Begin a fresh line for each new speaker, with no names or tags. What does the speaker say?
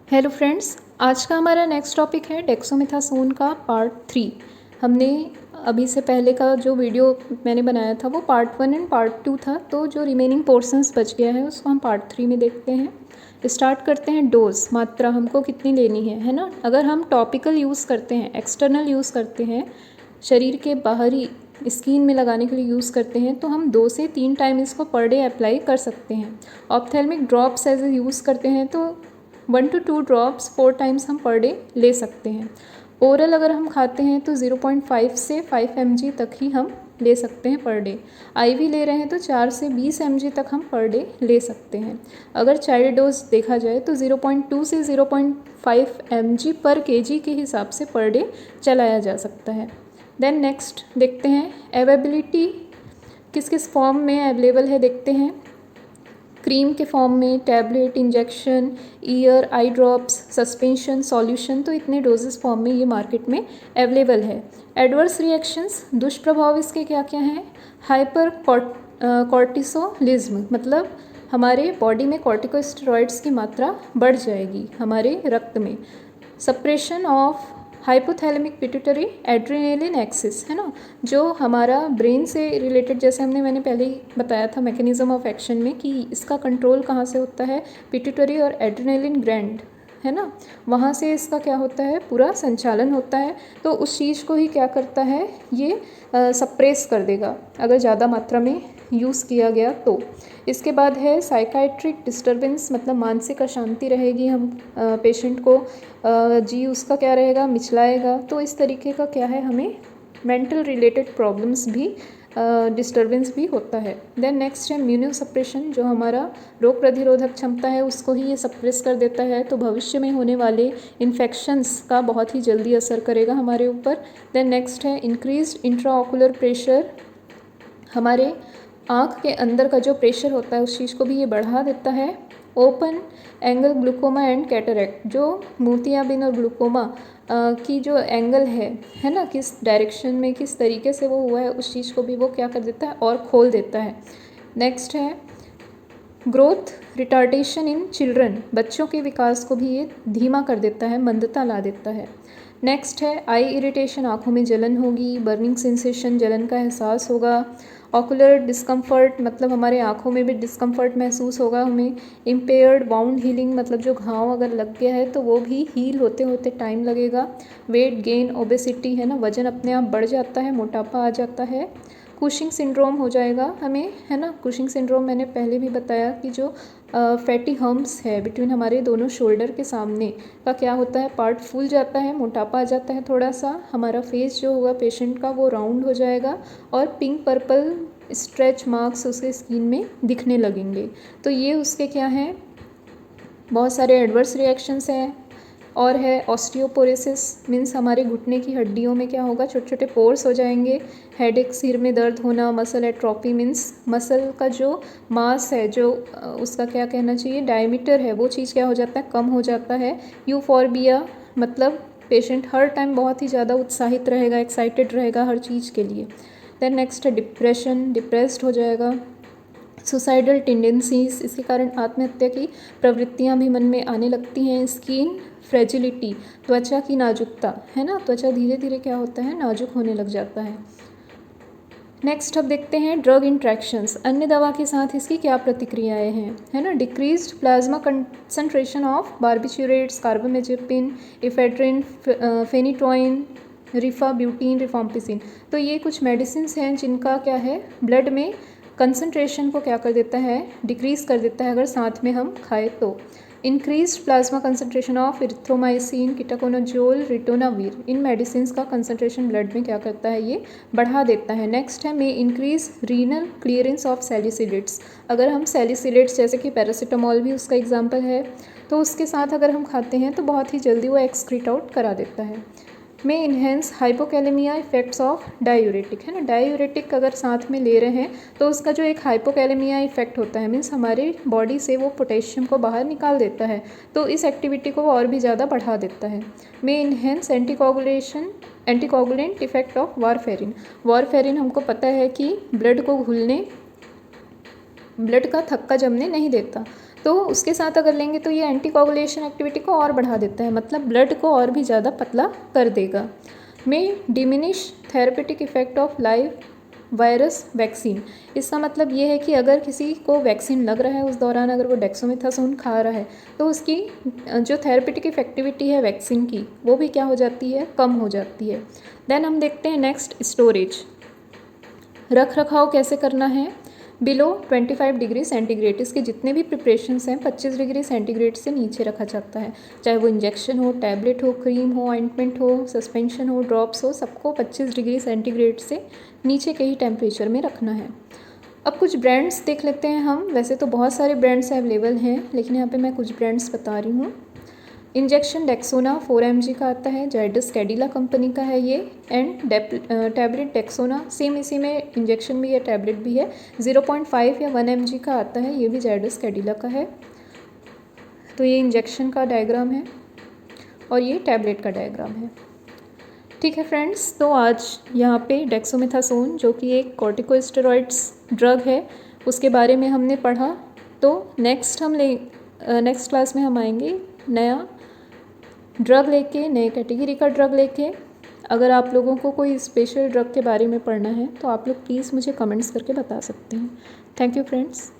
Hello friends, आज का हमारा नेक्स्ट टॉपिक है डेक्सोमेथासोन का पार्ट 3। हमने अभी से पहले का जो वीडियो मैंने बनाया था वो पार्ट 1 एंड पार्ट 2 था, तो जो रिमेनिंग पोर्शंस बच गया है उसको हम पार्ट 3 में देखते हैं। स्टार्ट करते हैं। डोज, मात्रा हमको कितनी लेनी है ना। अगर हम टॉपिकल यूज़ करते हैं, एक्सटर्नल यूज़ करते हैं, शरीर के बाहरी स्किन में लगाने के लिए यूज़ करते हैं, तो हम 2 से 3 टाइम इसको पर डे अप्लाई कर सकते हैं। ऑप्थेल्मिक ड्रॉप्स एज यूज़ करते हैं तो 1 to 2 ड्रॉप्स 4 टाइम्स हम पर डे ले सकते हैं। ओरल अगर हम खाते हैं तो 0.5 से 5 mg तक ही हम ले सकते हैं पर डे। आईवी ले रहे हैं तो 4 से 20 mg तक हम पर डे ले सकते हैं। अगर चाइल्ड डोज देखा जाए तो 0.2 से 0.5 mg पर kg के हिसाब से पर डे चलाया जा सकता है। देन नेक्स्ट देखते हैं अवेलेबिलिटी किस किस फॉर्म में अवेलेबल है, देखते हैं। क्रीम के फॉर्म में, tablet, injection, year, eye drops, suspension, solution, तो इतने डोजेस फॉर्म में ये मार्केट में अवेलेबल है। एडवर्स रिएक्शंस, दुष्प्रभाव इसके क्या क्या हैं। हाइपर कॉर्टिसोलिज्म, मतलब हमारे बॉडी में कॉर्टिकोस्टेरॉइड्स की मात्रा बढ़ जाएगी हमारे रक्त में। Suppression of hypothalamic pituitary adrenaline axis, है ना, जो हमारा ब्रेन से रिलेटेड, जैसे मैंने पहले ही बताया था मैकेनिज्म ऑफ एक्शन में कि इसका कंट्रोल कहाँ से होता है, पिट्यूटरी और एड्रेनालिन ग्लैंड, है ना, वहाँ से इसका क्या होता है, पूरा संचालन होता है। तो उस चीज़ को ही क्या करता है, ये सप्रेस कर देगा अगर ज़्यादा मात्रा में यूज़ किया गया तो। इसके बाद है साइकाइट्रिक डिस्टर्बेंस, मतलब मानसिक अशांति रहेगी हम पेशेंट को, जी उसका क्या रहेगा, मिचलाएगा। तो इस तरीके का क्या है, हमें मेंटल रिलेटेड प्रॉब्लम्स भी, डिस्टर्बेंस भी होता है। देन नेक्स्ट है इम्यूनो सप्रेशन, जो हमारा रोग प्रतिरोधक क्षमता है उसको ही ये सप्रेस कर देता है, तो भविष्य में होने वाले इन्फेक्शंस का बहुत ही जल्दी असर करेगा हमारे ऊपर। देन नेक्स्ट है इंक्रीज्ड इंट्राऑकुलर प्रेशर, हमारे आँख के अंदर का जो प्रेशर होता है उस चीज़ को भी ये बढ़ा देता है। Open angle glaucoma and cataract, जो मोतियाबिंद और ग्लूकोमा की जो एंगल है ना, किस डायरेक्शन में किस तरीके से वो हुआ है उस चीज़ को भी वो क्या कर देता है और खोल देता है। नेक्स्ट है ग्रोथ रिटार्डेशन इन चिल्ड्रन, बच्चों के विकास को भी ये धीमा कर देता है, मंदता ला देता है। नेक्स्ट है आई इरिटेशन, आँखों में जलन होगी, बर्निंग सेंसेशन, जलन का एहसास होगा। ऑकुलर डिस्कम्फर्ट, मतलब हमारे आँखों में भी डिस्कम्फर्ट महसूस होगा हमें। इम्पेयर्ड बाउंड हीलिंग, मतलब जो घाव अगर लग गया है तो वो भी हील होते होते टाइम लगेगा। वेट गेन, ओबेसिटी, है ना, वजन अपने आप बढ़ जाता है, मोटापा आ जाता है। कुशिंग सिंड्रोम हो जाएगा हमें, है ना। कुशिंग सिंड्रोम मैंने पहले भी बताया कि जो फैटी हम्प्स है बिटवीन हमारे दोनों शोल्डर के सामने का क्या होता है, पार्ट फूल जाता है, मोटापा आ जाता है थोड़ा सा, हमारा फेस जो होगा पेशेंट का वो राउंड हो जाएगा और पिंक पर्पल स्ट्रेच मार्क्स उसके स्किन में दिखने लगेंगे। तो ये उसके क्या हैं, बहुत सारे एडवर्स रिएक्शंस हैं। और है ऑस्टियोपोरोसिस, मीन्स हमारे घुटने की हड्डियों में क्या होगा, छोटे छोटे पोर्स हो जाएंगे। हेडेक, सिर में दर्द होना। मसल एट्रोफी, मीन्स मसल का जो मास है, जो उसका क्या कहना चाहिए, डायमीटर है, वो चीज़ क्या हो जाता है, कम हो जाता है। यूफोर्बिया, मतलब पेशेंट हर टाइम बहुत ही ज़्यादा उत्साहित रहेगा, एक्साइटेड रहेगा हर चीज़ के लिए। देन नेक्स्ट है डिप्रेशन, डिप्रेस्ड हो जाएगा। सुसाइडल टेंडेंसीज, इसके कारण आत्महत्या की प्रवृत्तियां भी मन में आने लगती हैं। स्किन फ्रेजिलिटी, त्वचा की नाजुकता, है ना, त्वचा धीरे धीरे क्या होता है, नाजुक होने लग जाता है। नेक्स्ट अब देखते हैं ड्रग इंट्रैक्शंस, अन्य दवा के साथ इसकी क्या प्रतिक्रियाएं हैं, है ना। Decreased plasma concentration of barbiturates, carbamazepine, ephedrine, phenytoin, rifabutin, rifampicin. तो ये कुछ मेडिसिन हैं जिनका क्या है, ब्लड में कंसंट्रेशन को क्या कर देता है, डिक्रीज़ कर देता है अगर साथ में हम खाए तो। Increased plasma concentration of erythromycin, ketoconazole, ritonavir, इन मेडिसिन का कंसंट्रेशन ब्लड में क्या करता है, ये बढ़ा देता है। नेक्स्ट है में increase renal clearance of salicylates, अगर हम सैलिसिलेट्स जैसे कि पैरासीटामोल भी उसका एग्जाम्पल है, तो उसके साथ अगर हम खाते हैं तो बहुत ही जल्दी वो एक्सक्रीट आउट करा देता है। में enhance hypokalemia effects of diuretic, है ना, डायूरेटिक अगर साथ में ले रहे हैं तो उसका जो एक हाइपोकैलेमिया इफेक्ट होता है, मीन्स हमारे बॉडी से वो पोटेशियम को बाहर निकाल देता है, तो इस एक्टिविटी को वो और भी ज़्यादा बढ़ा देता है। में enhance anticoagulant effect of warfarin, warfarin हमको पता है कि ब्लड को घुलने, ब्लड का थक्का जमने नहीं देता, तो तो उसके साथ अगर लेंगे तो ये एंटीकोगुलेशन एक्टिविटी को और बढ़ा देता है, मतलब ब्लड को और भी ज़्यादा पतला कर देगा। में diminish therapeutic effect of live virus vaccine. इसका मतलब ये है कि अगर किसी को वैक्सीन लग रहा है उस दौरान अगर वो डेक्सामेथासोन खा रहा है तो उसकी जो थेरेपेटिक इफेक्टिविटी है वैक्सीन की वो भी क्या हो जाती है, कम हो जाती है। देन हम देखते हैं नेक्स्ट स्टोरेज। रख रखाव कैसे करना है, बिलो 25 डिग्री सेंटीग्रेड। इसके जितने भी प्रिपरेशंस हैं 25 डिग्री सेंटीग्रेड से नीचे रखा जाता है, चाहे वो इंजेक्शन हो, टैबलेट हो, क्रीम हो, ऑइंटमेंट हो, सस्पेंशन हो, ड्रॉप्स हो, सबको 25 डिग्री सेंटीग्रेड से नीचे के ही टेम्परेचर में रखना है। अब कुछ ब्रांड्स देख लेते हैं हम। वैसे तो बहुत सारे ब्रांड्स अवेलेबल हैं लेकिन यहाँ पे मैं कुछ ब्रांड्स बता रही हूँ। इंजेक्शन डेक्सोना 4 mg का आता है, जाइडस कैडिला कंपनी का है ये। एंड टैबलेट डेक्सोना सेम इसी में इंजेक्शन भी है, टैबलेट भी है, 0.5 या 1 mg का आता है, ये भी जाइडस कैडिला का है। तो ये इंजेक्शन का डायग्राम है और ये टैबलेट का डायग्राम है। ठीक है फ्रेंड्स, तो आज यहाँ पे डेक्सामेथासोन जो कि एक कॉर्टिकोस्टेरॉइड्स ड्रग है उसके बारे में हमने पढ़ा। तो नेक्स्ट क्लास में हम आएंगे नया ड्रग लेके, नए कैटेगरी का ड्रग लेके। अगर आप लोगों को कोई स्पेशल ड्रग के बारे में पढ़ना है तो आप लोग प्लीज़ मुझे कमेंट्स करके बता सकते हैं। Thank you friends.